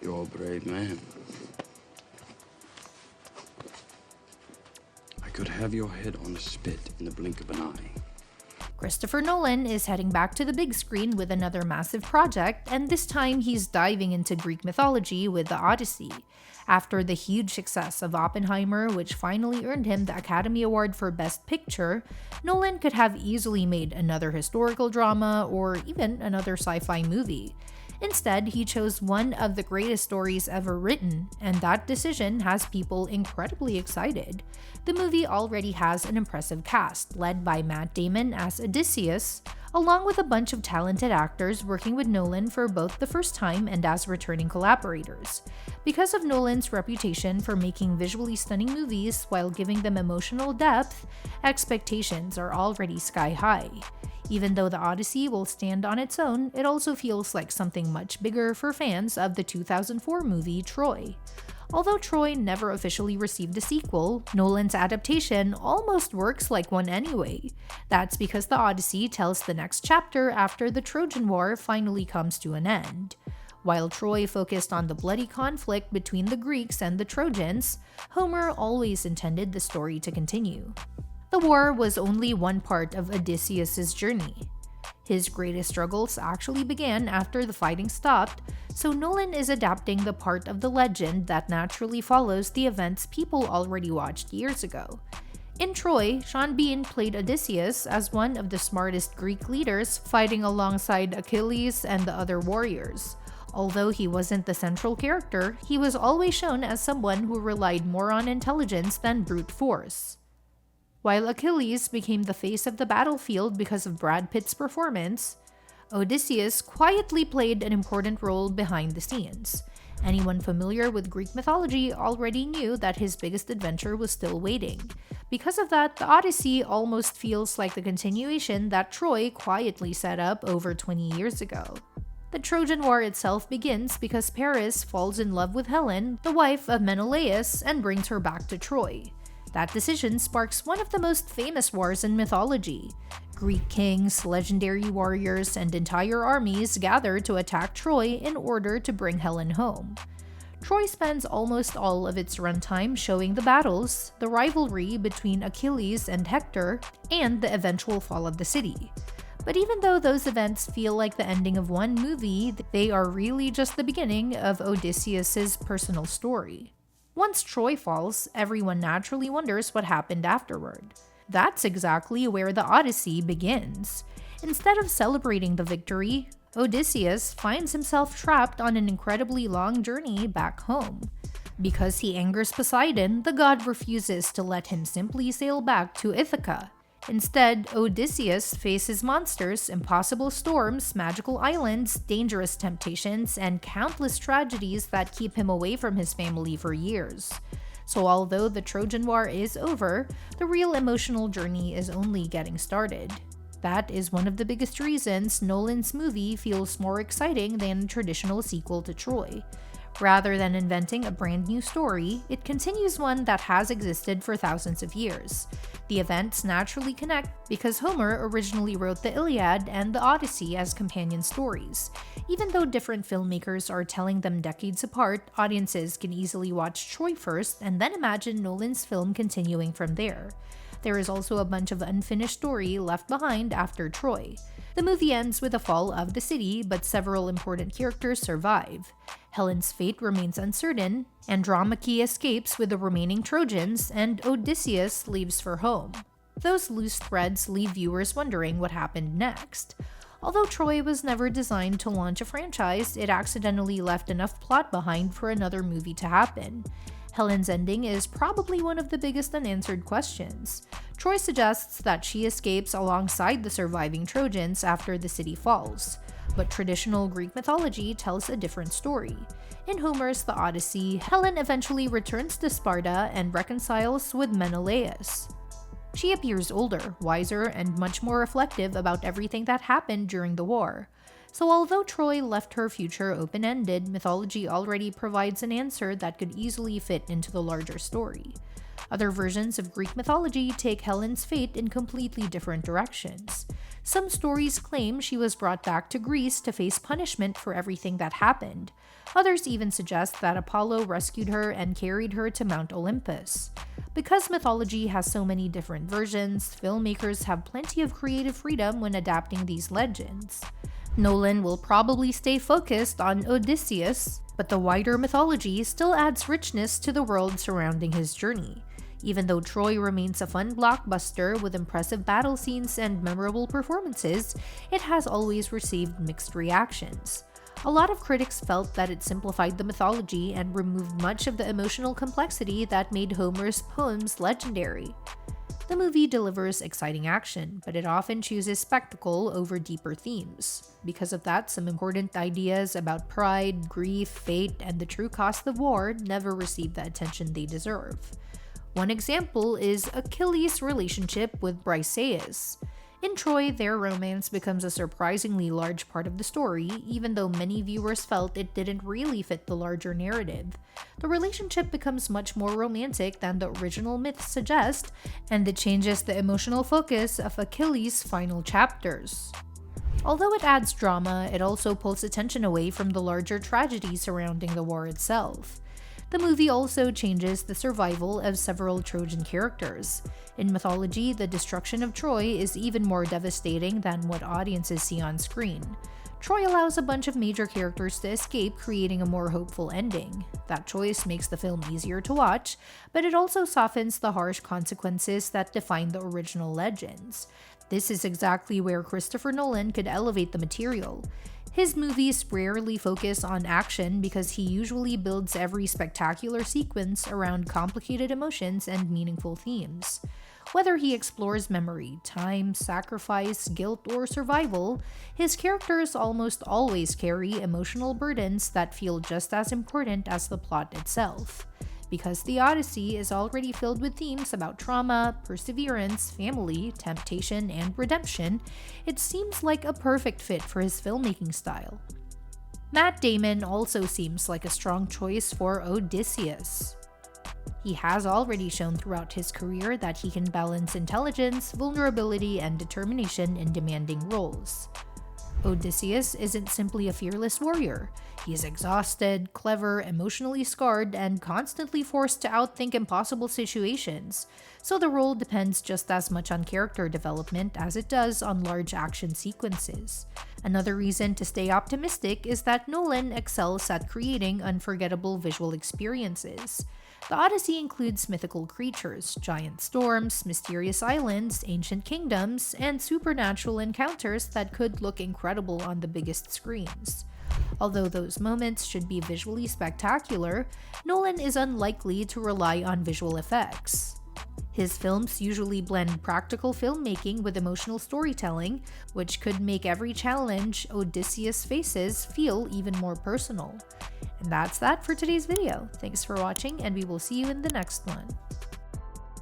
You're a brave man. I could have your head on a spit in the blink of an eye. Christopher Nolan is heading back to the big screen with another massive project, and this time he's diving into Greek mythology with The Odyssey. After the huge success of Oppenheimer, which finally earned him the Academy Award for Best Picture, Nolan could have easily made another historical drama or even another sci-fi movie. Instead, he chose one of the greatest stories ever written, and that decision has people incredibly excited. The movie already has an impressive cast, led by Matt Damon as Odysseus, along with a bunch of talented actors working with Nolan for both the first time and as returning collaborators. Because of Nolan's reputation for making visually stunning movies while giving them emotional depth, expectations are already sky high. Even though The Odyssey will stand on its own, it also feels like something much bigger for fans of the 2004 movie Troy. Although Troy never officially received a sequel, Nolan's adaptation almost works like one anyway. That's because The Odyssey tells the next chapter after the Trojan War finally comes to an end. While Troy focused on the bloody conflict between the Greeks and the Trojans, Homer always intended the story to continue. The war was only one part of Odysseus' journey. His greatest struggles actually began after the fighting stopped, so Nolan is adapting the part of the legend that naturally follows the events people already watched years ago. In Troy, Sean Bean played Odysseus as one of the smartest Greek leaders fighting alongside Achilles and the other warriors. Although he wasn't the central character, he was always shown as someone who relied more on intelligence than brute force. While Achilles became the face of the battlefield because of Brad Pitt's performance, Odysseus quietly played an important role behind the scenes. Anyone familiar with Greek mythology already knew that his biggest adventure was still waiting. Because of that, the Odyssey almost feels like the continuation that Troy quietly set up over 20 years ago. The Trojan War itself begins because Paris falls in love with Helen, the wife of Menelaus, and brings her back to Troy. That decision sparks one of the most famous wars in mythology. Greek kings, legendary warriors, and entire armies gather to attack Troy in order to bring Helen home. Troy spends almost all of its runtime showing the battles, the rivalry between Achilles and Hector, and the eventual fall of the city. But even though those events feel like the ending of one movie, they are really just the beginning of Odysseus' personal story. Once Troy falls, everyone naturally wonders what happened afterward. That's exactly where the Odyssey begins. Instead of celebrating the victory, Odysseus finds himself trapped on an incredibly long journey back home. Because he angers Poseidon, the god refuses to let him simply sail back to Ithaca. Instead, Odysseus faces monsters, impossible storms, magical islands, dangerous temptations, and countless tragedies that keep him away from his family for years. So although the Trojan War is over, the real emotional journey is only getting started. That is one of the biggest reasons Nolan's movie feels more exciting than a traditional sequel to Troy. Rather than inventing a brand new story, it continues one that has existed for thousands of years. The events naturally connect because Homer originally wrote the Iliad and the Odyssey as companion stories. Even though different filmmakers are telling them decades apart, audiences can easily watch Troy first and then imagine Nolan's film continuing from there. There is also a bunch of unfinished story left behind after Troy. The movie ends with the fall of the city, but several important characters survive. Helen's fate remains uncertain, Andromache escapes with the remaining Trojans, and Odysseus leaves for home. Those loose threads leave viewers wondering what happened next. Although Troy was never designed to launch a franchise, it accidentally left enough plot behind for another movie to happen. Helen's ending is probably one of the biggest unanswered questions. Troy suggests that she escapes alongside the surviving Trojans after the city falls. But traditional Greek mythology tells a different story. In Homer's The Odyssey, Helen eventually returns to Sparta and reconciles with Menelaus. She appears older, wiser, and much more reflective about everything that happened during the war. So although Troy left her future open-ended, Mythology already provides an answer that could easily fit into the larger story. Other versions of Greek mythology take Helen's fate in completely different directions. Some stories claim she was brought back to Greece to face punishment for everything that happened. Others even suggest that Apollo rescued her and carried her to Mount Olympus. Because mythology has so many different versions, filmmakers have plenty of creative freedom when adapting these legends. Nolan will probably stay focused on Odysseus, but the wider mythology still adds richness to the world surrounding his journey. Even though Troy remains a fun blockbuster with impressive battle scenes and memorable performances, it has always received mixed reactions. A lot of critics felt that it simplified the mythology and removed much of the emotional complexity that made Homer's poems legendary. The movie delivers exciting action, but it often chooses spectacle over deeper themes. Because of that, some important ideas about pride, grief, fate, and the true cost of war never receive the attention they deserve. One example is Achilles' relationship with Briseis. In Troy, their romance becomes a surprisingly large part of the story, even though many viewers felt it didn't really fit the larger narrative. The relationship becomes much more romantic than the original myths suggest, and it changes the emotional focus of Achilles' final chapters. Although it adds drama, it also pulls attention away from the larger tragedy surrounding the war itself. The movie also changes the survival of several Trojan characters. In mythology, the destruction of Troy is even more devastating than what audiences see on screen. Troy allows a bunch of major characters to escape, creating a more hopeful ending. That choice makes the film easier to watch, but it also softens the harsh consequences that define the original legends. This is exactly where Christopher Nolan could elevate the material. His movies rarely focus on action because he usually builds every spectacular sequence around complicated emotions and meaningful themes. Whether he explores memory, time, sacrifice, guilt, or survival, his characters almost always carry emotional burdens that feel just as important as the plot itself. Because the Odyssey is already filled with themes about trauma, perseverance, family, temptation, and redemption, it seems like a perfect fit for his filmmaking style. Matt Damon also seems like a strong choice for Odysseus. He has already shown throughout his career that he can balance intelligence, vulnerability, and determination in demanding roles. Odysseus isn't simply a fearless warrior. He is exhausted, clever, emotionally scarred, and constantly forced to outthink impossible situations, so the role depends just as much on character development as it does on large action sequences. Another reason to stay optimistic is that Nolan excels at creating unforgettable visual experiences. The Odyssey includes mythical creatures, giant storms, mysterious islands, ancient kingdoms, and supernatural encounters that could look incredible on the biggest screens. Although those moments should be visually spectacular, Nolan is unlikely to rely on visual effects. His films usually blend practical filmmaking with emotional storytelling, which could make every challenge Odysseus faces feel even more personal. And that's that for today's video. Thanks for watching, and we will see you in the next one.